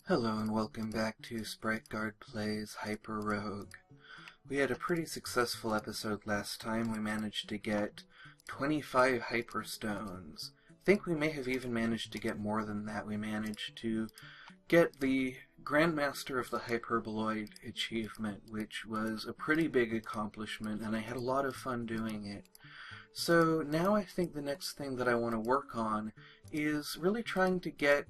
Hello and welcome back to Sprite Guard Plays HyperRogue. We had a pretty successful episode last time. We managed to get 25 Hyperstones. I think we may have even managed to get more than that. We managed to get the Grandmaster of the Hyperboloid achievement, which was a pretty big accomplishment, and I had a lot of fun doing it. So now I think the next thing that I want to work on is really trying to get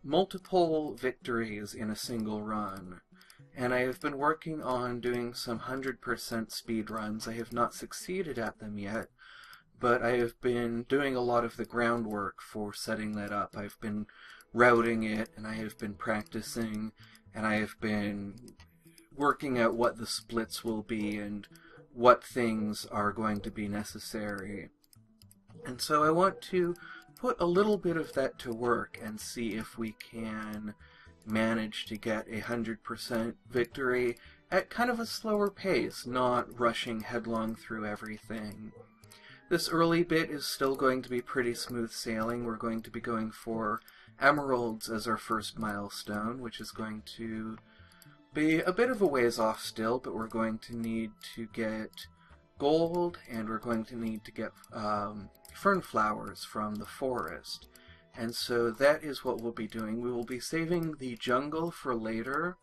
multiple victories in a single run. And I have been working on doing some 100% speed runs. I have not succeeded at them yet, but I have been doing a lot of the groundwork for setting that up. I've been routing it, and I have been practicing, and I have been working out what the splits will be and what things are going to be necessary. And so I want to put a little bit of that to work and see if we can manage to get 100% victory at kind of a slower pace, not rushing headlong through everything. This early bit is still going to be pretty smooth sailing. We're going to be going for emeralds as our first milestone, which is going to be a bit of a ways off still, but we're going to need to get gold, and we're going to need to get fern flowers from the forest. And so that is what we'll be doing. We will be saving the jungle for later,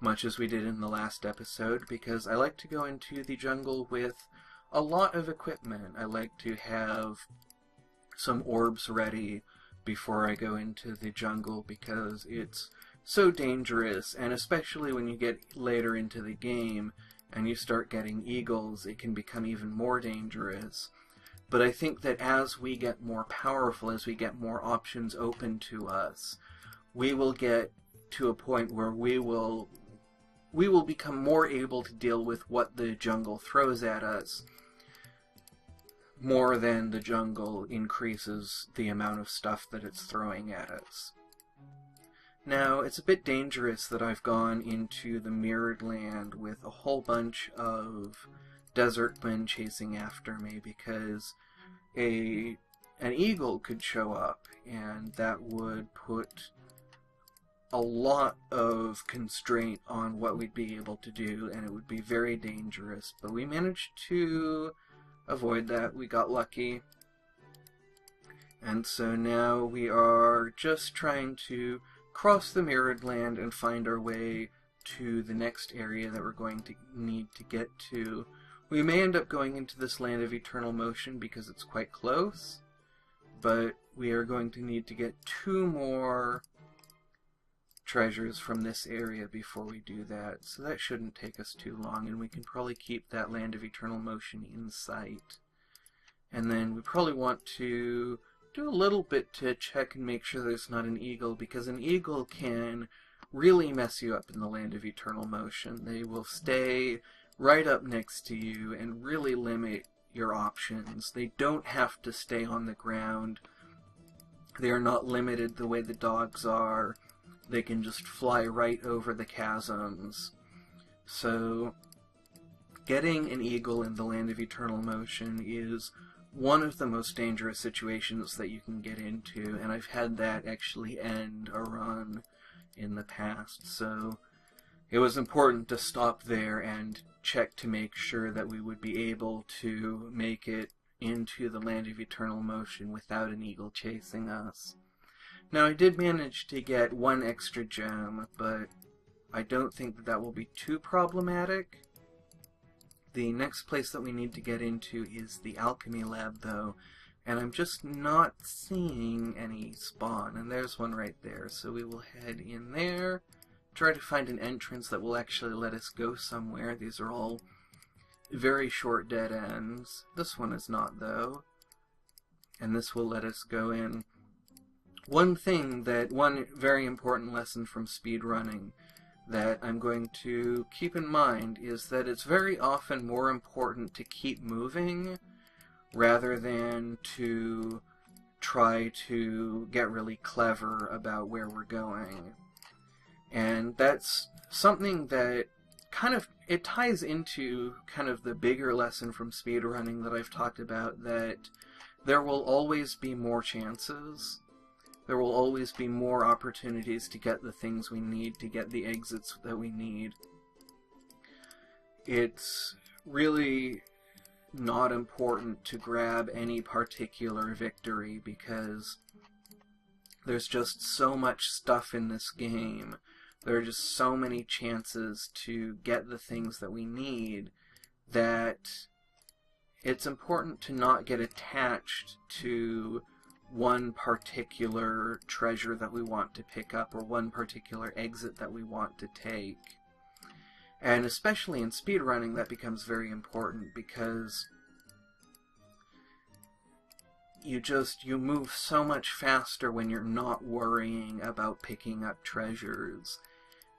much as we did in the last episode, because I like to go into the jungle with a lot of equipment. I like to have some orbs ready before I go into the jungle, because it's so dangerous, and especially when you get later into the game and you start getting eagles, it can become even more dangerous. But I think that as we get more powerful, as we get more options open to us, we will get to a point where we will become more able to deal with what the jungle throws at us, more than the jungle increases the amount of stuff that it's throwing at us. Now, it's a bit dangerous that I've gone into the Mirrored Land with a whole bunch of desert men chasing after me, because an eagle could show up, and that would put a lot of constraint on what we'd be able to do, and it would be very dangerous. But we managed to avoid that. We got lucky. And so now we are just trying to cross the Mirrored Land and find our way to the next area that we're going to need to get to. We may end up going into this Land of Eternal Motion because it's quite close, but we are going to need to get 2 more treasures from this area before we do that, so that shouldn't take us too long, and we can probably keep that Land of Eternal Motion in sight. And then we probably want to do a little bit to check and make sure there's not an eagle, because an eagle can really mess you up in the Land of Eternal Motion. They will stay right up next to you and really limit your options. They don't have to stay on the ground. They are not limited the way the dogs are. They can just fly right over the chasms. So getting an eagle in the Land of Eternal Motion is one of the most dangerous situations that you can get into, and I've had that actually end a run in the past, so it was important to stop there and check to make sure that we would be able to make it into the Land of Eternal Motion without an eagle chasing us. Now, I did manage to get 1 extra gem, but I don't think that will be too problematic. The next place that we need to get into is the Alchemy Lab, though, and I'm just not seeing any spawn, and there's one right there, so we will head in there, try to find an entrance that will actually let us go somewhere. These are all very short dead ends. This one is not, though, and this will let us go in. One very important lesson from speedrunning that I'm going to keep in mind is that it's very often more important to keep moving rather than to try to get really clever about where we're going. And that's something that it ties into kind of the bigger lesson from speedrunning that I've talked about, that there will always be more chances. there will always be more opportunities to get the things we need, to get the exits that we need. It's really not important to grab any particular victory, because there's just so much stuff in this game. There are just so many chances to get the things that we need that it's important to not get attached to one particular treasure that we want to pick up or one particular exit that we want to take. And especially in speedrunning, that becomes very important, because you move so much faster when you're not worrying about picking up treasures.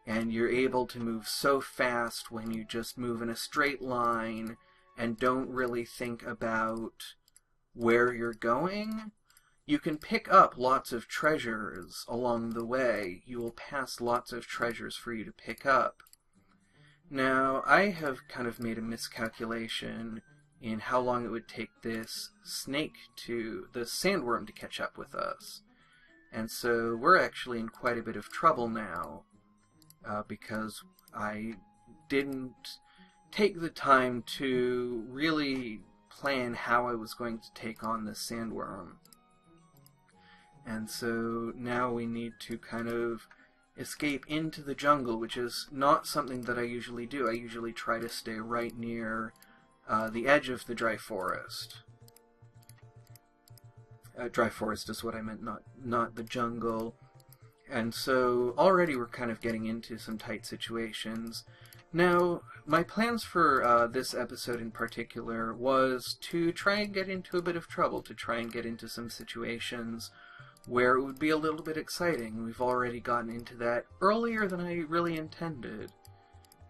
And you're able to move so fast when you just move in a straight line and don't really think about where you're going. You can pick up lots of treasures along the way. You will pass lots of treasures for you to pick up. Now, I have kind of made a miscalculation in how long it would take this the sandworm to catch up with us. And so we're actually in quite a bit of trouble now, because I didn't take the time to really plan how I was going to take on this sandworm. And so now we need to kind of escape into the jungle, which is not something that I usually do. I usually try to stay right near the edge of the dry forest. Dry forest is what I meant, not the jungle. And so already we're kind of getting into some tight situations. Now, my plans for this episode in particular was to try and get into a bit of trouble, to try and get into some situations where it would be a little bit exciting. We've already gotten into that earlier than I really intended.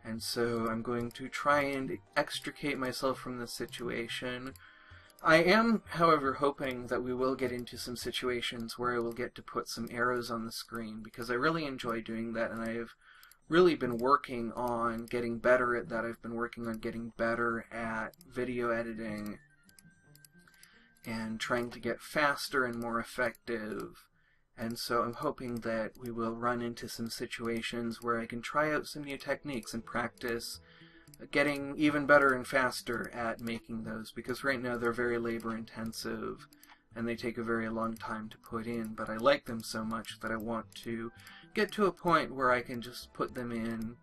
And so I'm going to try and extricate myself from this situation. I am, however, hoping that we will get into some situations where I will get to put some arrows on the screen, because I really enjoy doing that, and I have really been working on getting better at that. I've been working on getting better at video editing and trying to get faster and more effective. And so I'm hoping that we will run into some situations where I can try out some new techniques and practice getting even better and faster at making those, because right now they're very labor intensive and they take a very long time to put in, but I like them so much that I want to get to a point where I can just put them in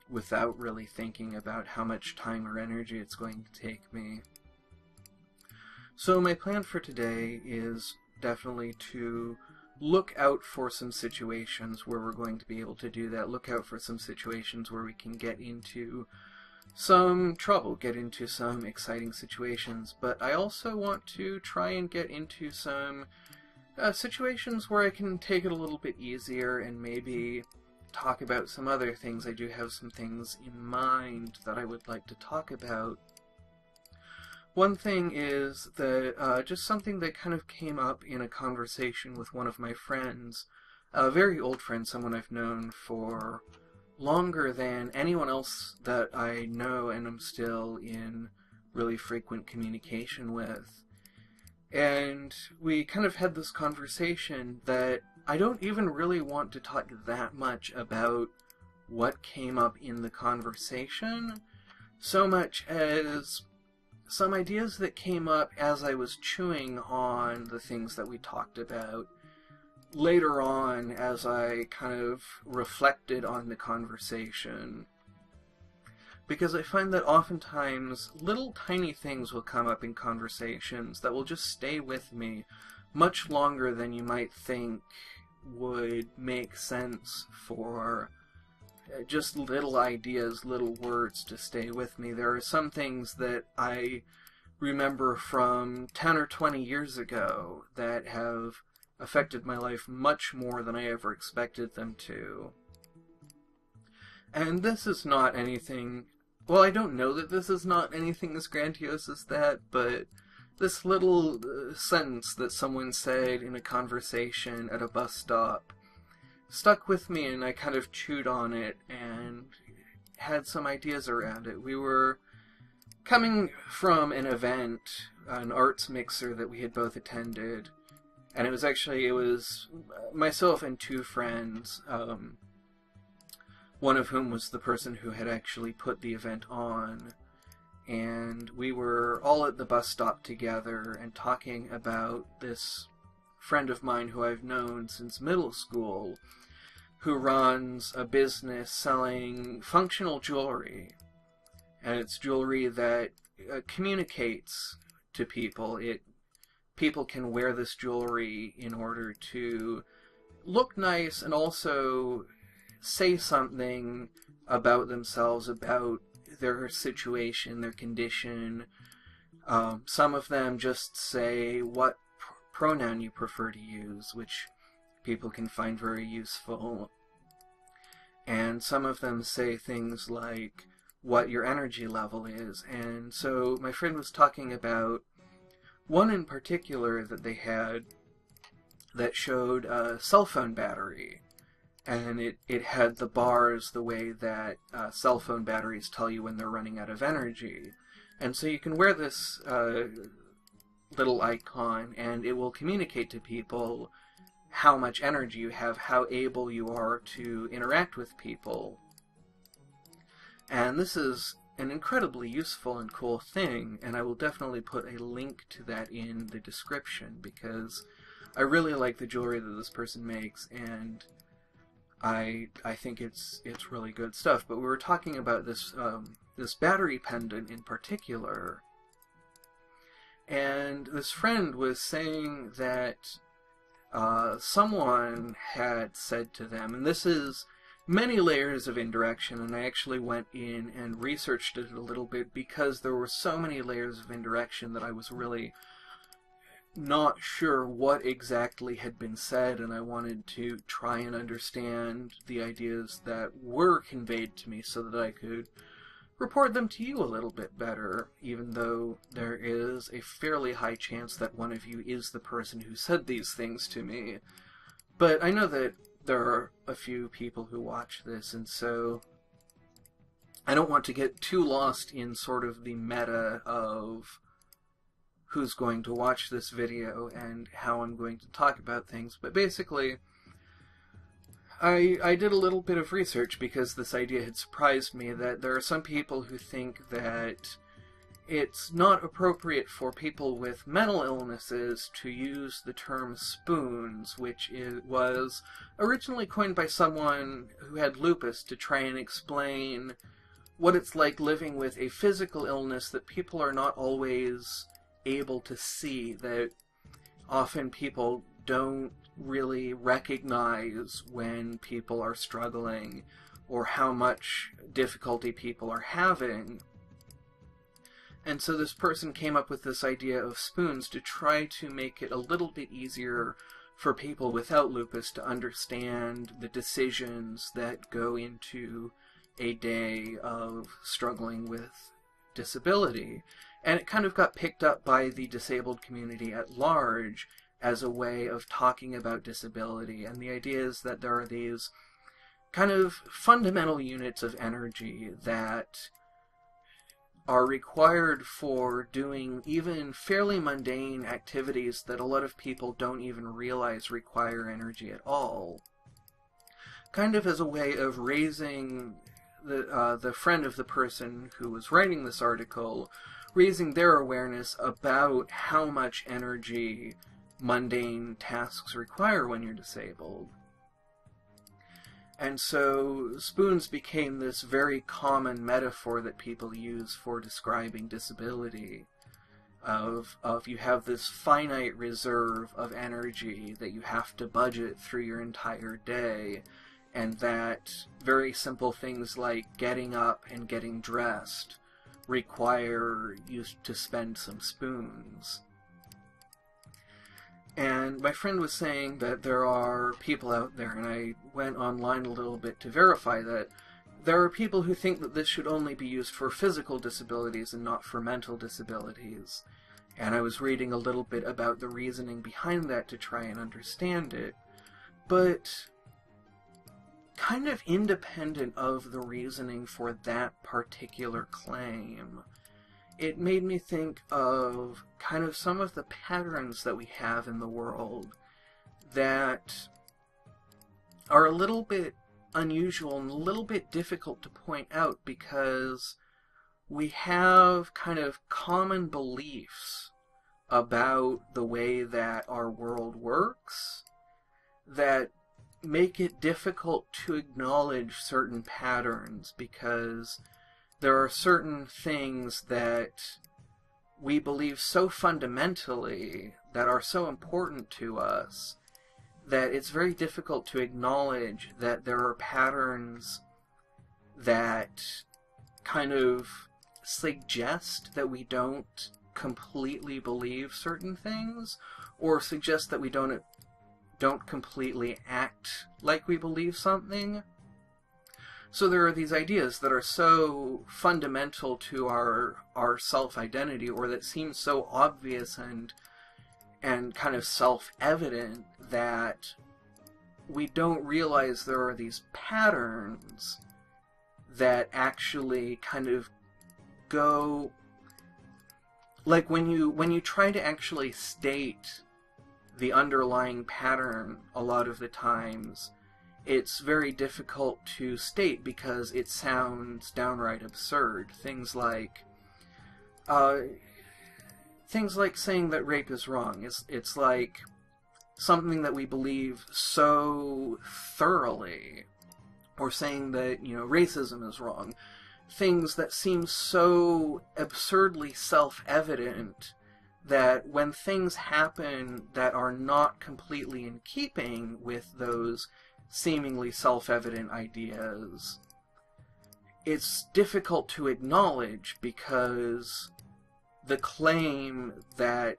without really thinking about how much time or energy it's going to take me. So my plan for today is definitely to look out for some situations where we're going to be able to do that. Look out for some situations where we can get into some trouble, get into some exciting situations. But I also want to try and get into some situations where I can take it a little bit easier and maybe talk about some other things. I do have some things in mind that I would like to talk about. One thing is that just something that kind of came up in a conversation with one of my friends, a very old friend, someone I've known for longer than anyone else that I know and am still in really frequent communication with. And we kind of had this conversation that I don't even really want to talk that much about what came up in the conversation, so much as some ideas that came up as I was chewing on the things that we talked about later on, as I kind of reflected on the conversation. Because I find that oftentimes little tiny things will come up in conversations that will just stay with me much longer than you might think would make sense for just little ideas, little words to stay with me. There are some things that I remember from 10 or 20 years ago that have affected my life much more than I ever expected them to. And this is not anything, well, I don't know that this is not anything as grandiose as that, but this little sentence that someone said in a conversation at a bus stop stuck with me, and I kind of chewed on it and had some ideas around it. We were coming from an event, an arts mixer that we had both attended, And it was myself and two friends, one of whom was the person who had actually put the event on. And we were all at the bus stop together and talking about this friend of mine who I've known since middle school, who runs a business selling functional jewelry. And it's jewelry that communicates to people. People can wear this jewelry in order to look nice and also say something about themselves, about their situation, their condition. Some of them just say what pronoun you prefer to use, which people can find very useful. And some of them say things like what your energy level is. And so my friend was talking about one in particular that they had that showed a cell phone battery. And it had the bars the way that cell phone batteries tell you when they're running out of energy. And so you can wear this little icon, and it will communicate to people how much energy you have, how able you are to interact with people. And this is an incredibly useful and cool thing, and I will definitely put a link to that in the description, because I really like the jewelry that this person makes, and I think it's really good stuff. But we were talking about this this battery pendant in particular, and this friend was saying that someone had said to them, and this is many layers of indirection, and I actually went in and researched it a little bit because there were so many layers of indirection that I was really not sure what exactly had been said, and I wanted to try and understand the ideas that were conveyed to me so that I could report them to you a little bit better, even though there is a fairly high chance that one of you is the person who said these things to me. But I know that there are a few people who watch this, and so I don't want to get too lost in sort of the meta of who's going to watch this video and how I'm going to talk about things. But basically, I did a little bit of research because this idea had surprised me, that there are some people who think that it's not appropriate for people with mental illnesses to use the term spoons, which was originally coined by someone who had lupus to try and explain what it's like living with a physical illness that people are not always able to see, that often people don't really recognize when people are struggling or how much difficulty people are having. And so this person came up with this idea of spoons to try to make it a little bit easier for people without lupus to understand the decisions that go into a day of struggling with disability. And it kind of got picked up by the disabled community at large as a way of talking about disability. And the idea is that there are these kind of fundamental units of energy that are required for doing even fairly mundane activities that a lot of people don't even realize require energy at all. Kind of as a way of raising the friend of the person who was writing this article, raising their awareness about how much energy mundane tasks require when you're disabled. And so spoons became this very common metaphor that people use for describing disability, of you have this finite reserve of energy that you have to budget through your entire day, and that very simple things like getting up and getting dressed require you to spend some spoons. And my friend was saying that there are people out there, and I went online a little bit to verify that there are people who think that this should only be used for physical disabilities and not for mental disabilities. And I was reading a little bit about the reasoning behind that to try and understand it. But kind of independent of the reasoning for that particular claim, it made me think of kind of some of the patterns that we have in the world that are a little bit unusual and a little bit difficult to point out, because we have kind of common beliefs about the way that our world works that make it difficult to acknowledge certain patterns, because there are certain things that we believe so fundamentally that are so important to us that it's very difficult to acknowledge that there are patterns that kind of suggest that we don't completely believe certain things, or suggest that we don't completely act like we believe something. So there are these ideas that are so fundamental to our self-identity, or that seem so obvious and kind of self-evident, that we don't realize there are these patterns that actually kind of go, like when you try to actually state the underlying pattern, a lot of the times it's very difficult to state because it sounds downright absurd. Things like saying that rape is wrong. It's like something that we believe so thoroughly, or saying that, you know, racism is wrong. Things that seem so absurdly self-evident that when things happen that are not completely in keeping with those seemingly self-evident ideas, it's difficult to acknowledge, because the claim that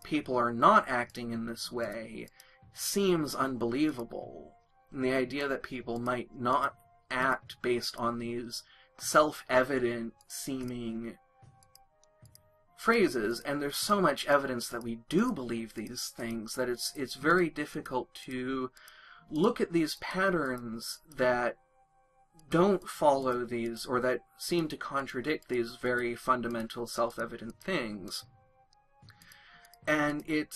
people are not acting in this way seems unbelievable. And the idea that people might not act based on these self-evident seeming phrases, and there's so much evidence that we do believe these things, that it's very difficult to look at these patterns that don't follow these, or that seem to contradict these very fundamental self-evident things. And it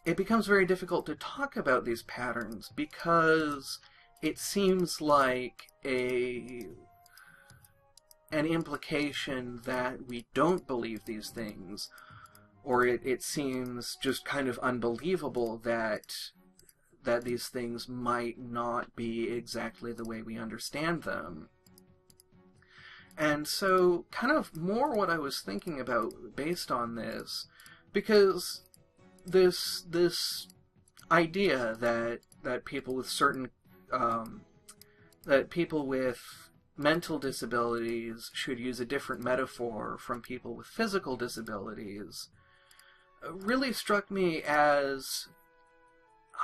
becomes very difficult to talk about these patterns, because it seems like an implication that we don't believe these things, or it seems just kind of unbelievable that these things might not be exactly the way we understand them. And so, kind of more what I was thinking about based on this, because this idea that people with certain that people with mental disabilities should use a different metaphor from people with physical disabilities really struck me as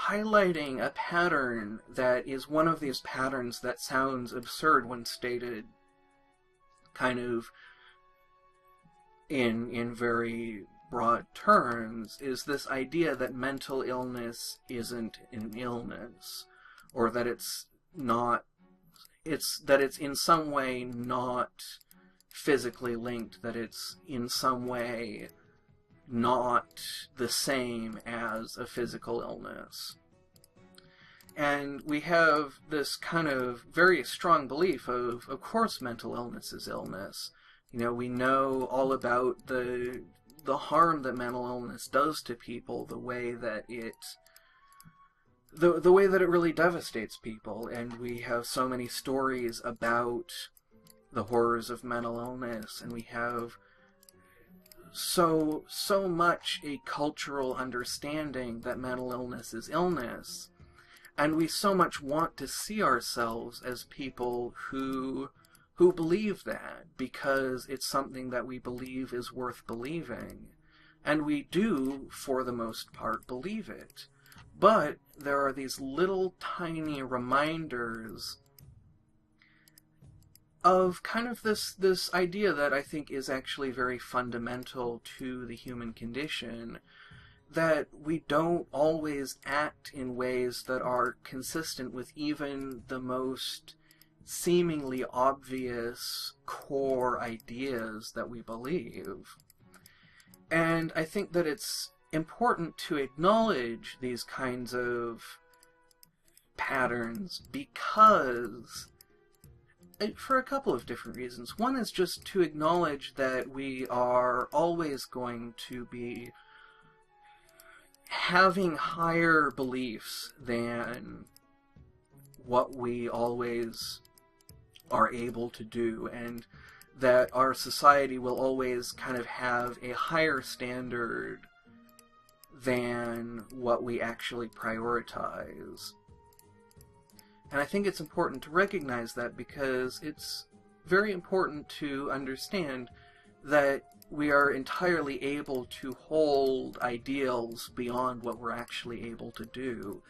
highlighting a pattern that is one of these patterns that sounds absurd when stated kind of in very broad terms, is this idea that mental illness isn't an illness, or that it's in some way not physically linked, that it's in some way not the same as a physical illness. And we have this kind of very strong belief of course mental illness is illness. You know, we know all about the harm that mental illness does to people, the way that it really devastates people, and we have so many stories about the horrors of mental illness, and we have so much a cultural understanding that mental illness is illness, and we so much want to see ourselves as people who believe that, because it's something that we believe is worth believing. And we do, for the most part, believe it. But there are these little tiny reminders of kind of this idea that I think is actually very fundamental to the human condition, that we don't always act in ways that are consistent with even the most seemingly obvious core ideas that we believe. And I think that it's important to acknowledge these kinds of patterns because, for a couple of different reasons. One is just to acknowledge that we are always going to be having higher beliefs than what we always are able to do, and that our society will always kind of have a higher standard than what we actually prioritize. And I think it's important to recognize that because it's very important to understand that we are entirely able to hold ideals beyond what we're actually able to do,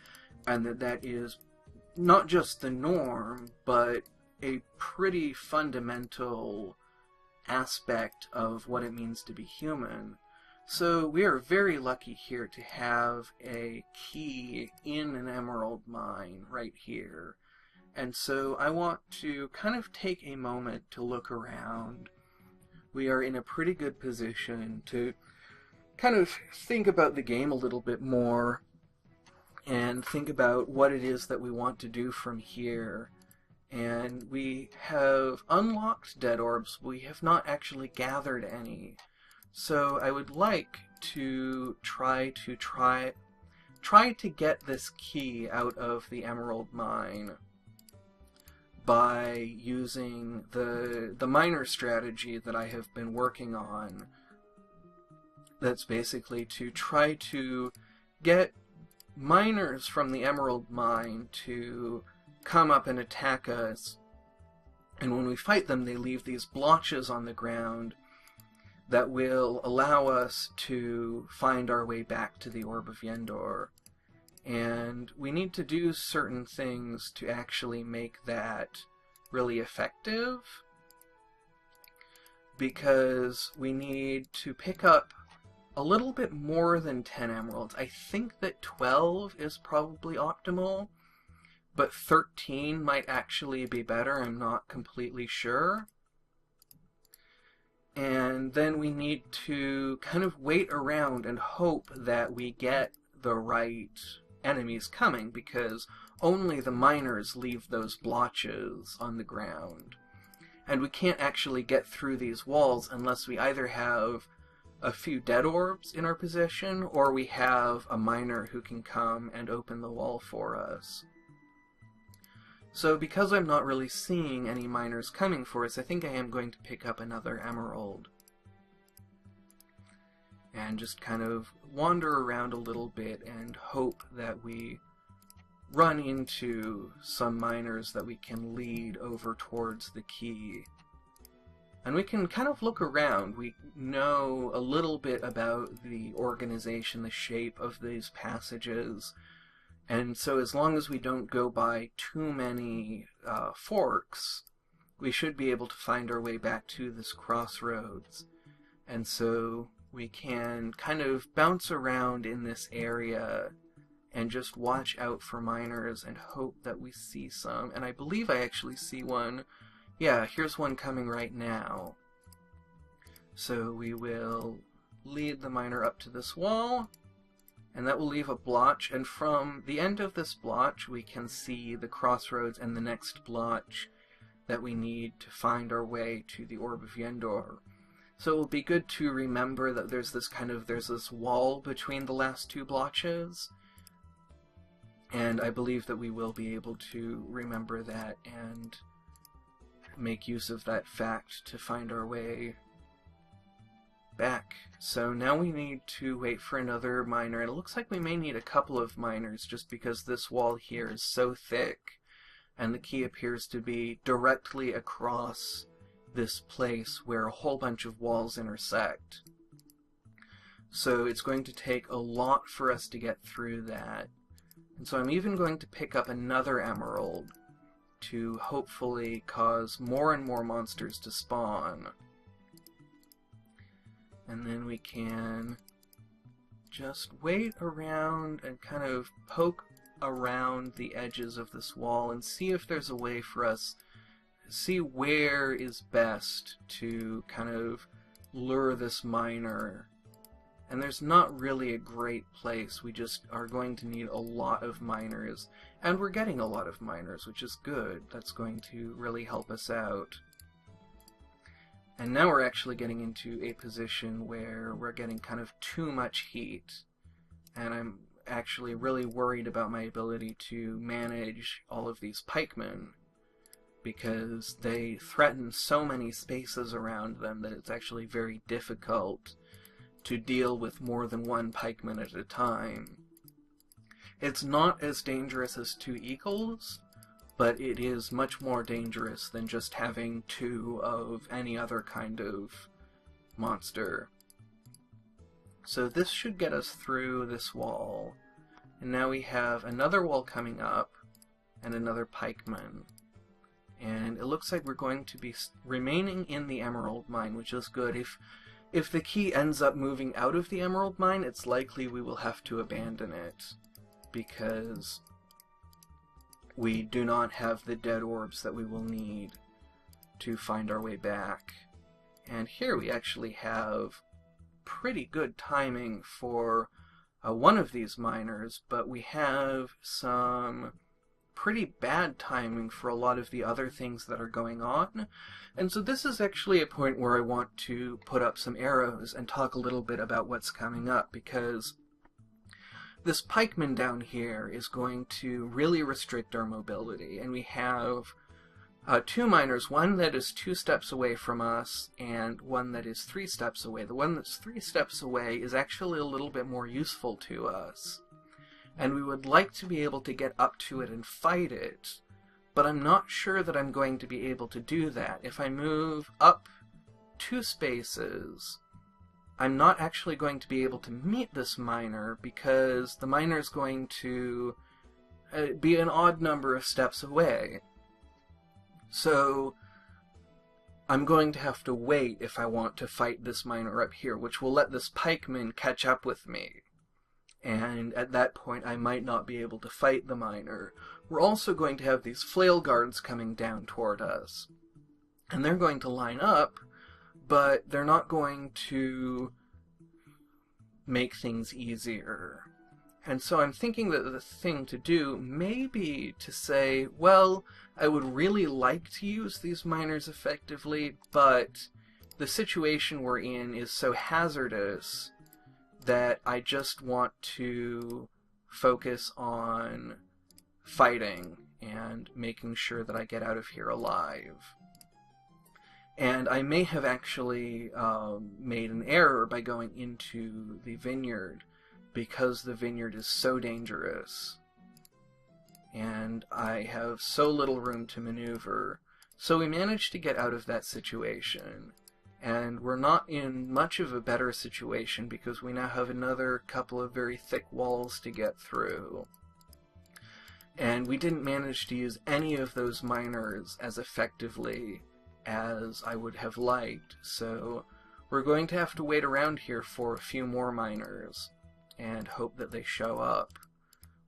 and that that is not just the norm, but a pretty fundamental aspect of what it means to be human. So we are very lucky here to have a key in an emerald mine right here. And so I want to kind of take a moment to look around. We are in a pretty good position to kind of think about the game a little bit more and think about what it is that we want to do from here. And we have unlocked dead orbs, but we have not actually gathered any. So I would like to try to get this key out of the emerald mine by using the miner strategy that I have been working on. That's basically to try to get miners from the emerald mine to come up and attack us, and when we fight them they leave these blotches on the ground that will allow us to find our way back to the Orb of Yendor. And we need to do certain things to actually make that really effective, because we need to pick up a little bit more than 10 emeralds. I think that 12 is probably optimal, but 13 might actually be better. I'm not completely sure. And then we need to kind of wait around and hope that we get the right enemies coming, because only the miners leave those blotches on the ground. And we can't actually get through these walls unless we either have a few dead orbs in our possession, or we have a miner who can come and open the wall for us. So because I'm not really seeing any miners coming for us, I think I am going to pick up another emerald and just kind of wander around a little bit and hope that we run into some miners that we can lead over towards the key. And we can kind of look around. We know a little bit about the organization, the shape of these passages, and so as long as we don't go by too many forks, we should be able to find our way back to this crossroads. And so we can kind of bounce around in this area and just watch out for miners and hope that we see some. And I believe I actually see one. Yeah, here's one coming right now. So we will lead the miner up to this wall, and that will leave a blotch, and from the end of this blotch we can see the crossroads and the next blotch that we need to find our way to the Orb of Yendor. So it will be good to remember that there's this wall between the last two blotches, and I believe that we will be able to remember that and make use of that fact to find our way back. So now we need to wait for another miner, and it looks like we may need a couple of miners just because this wall here is so thick, and the key appears to be directly across this place where a whole bunch of walls intersect. So it's going to take a lot for us to get through that. And so I'm even going to pick up another emerald to hopefully cause more and more monsters to spawn. And then we can just wait around and kind of poke around the edges of this wall and see if there's a way for us see where is best to kind of lure this miner. And there's not really a great place. We just are going to need a lot of miners. And we're getting a lot of miners, which is good. That's going to really help us out. And now we're actually getting into a position where we're getting kind of too much heat. And I'm actually really worried about my ability to manage all of these pikemen, because they threaten so many spaces around them that it's actually very difficult to deal with more than one pikeman at a time. It's not as dangerous as 2 eagles, but it is much more dangerous than just having 2 of any other kind of monster. So this should get us through this wall. And now we have another wall coming up, and another pikeman. And it looks like we're going to be remaining in the emerald mine, which is good. If the key ends up moving out of the emerald mine, it's likely we will have to abandon it, because we do not have the dead orbs that we will need to find our way back. And here we actually have pretty good timing for one of these miners, but we have some pretty bad timing for a lot of the other things that are going on. And so this is actually a point where I want to put up some arrows and talk a little bit about what's coming up, because this pikeman down here is going to really restrict our mobility. And we have 2 miners, one that is 2 steps away from us, and one that is 3 steps away. The one that's 3 steps away is actually a little bit more useful to us, and we would like to be able to get up to it and fight it, but I'm not sure that I'm going to be able to do that. If I move up 2 spaces, I'm not actually going to be able to meet this miner, because the miner is going to be an odd number of steps away. So I'm going to have to wait if I want to fight this miner up here, which will let this pikeman catch up with me. And at that point I might not be able to fight the miner. We're also going to have these flail guards coming down toward us. And they're going to line up, but they're not going to make things easier. And so I'm thinking that the thing to do may be to say, well, I would really like to use these miners effectively, but the situation we're in is so hazardous that I just want to focus on fighting and making sure that I get out of here alive. And I may have actually made an error by going into the vineyard, because the vineyard is so dangerous, and I have so little room to maneuver. So we managed to get out of that situation, and we're not in much of a better situation because we now have another couple of very thick walls to get through. And we didn't manage to use any of those miners as effectively as I would have liked, so we're going to have to wait around here for a few more miners and hope that they show up,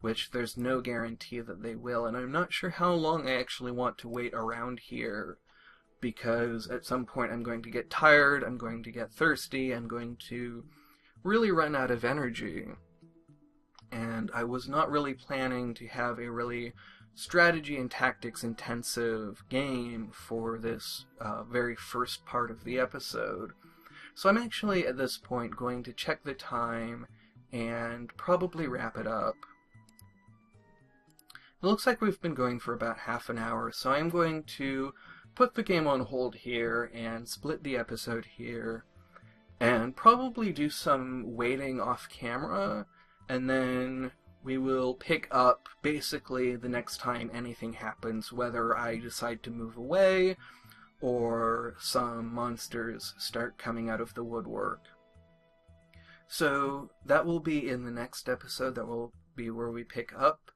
which there's no guarantee that they will, and I'm not sure how long I actually want to wait around here, because at some point I'm going to get tired, I'm going to get thirsty, I'm going to really run out of energy. And I was not really planning to have a really strategy and tactics intensive game for this very first part of the episode. So I'm actually at this point going to check the time and probably wrap it up. It looks like we've been going for about half an hour, so I'm going to put the game on hold here and split the episode here, and probably do some waiting off camera, and then we will pick up basically the next time anything happens, whether I decide to move away or some monsters start coming out of the woodwork. So that will be in the next episode. That will be where we pick up.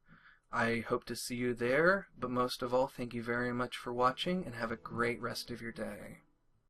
I hope to see you there, but most of all, thank you very much for watching, and have a great rest of your day.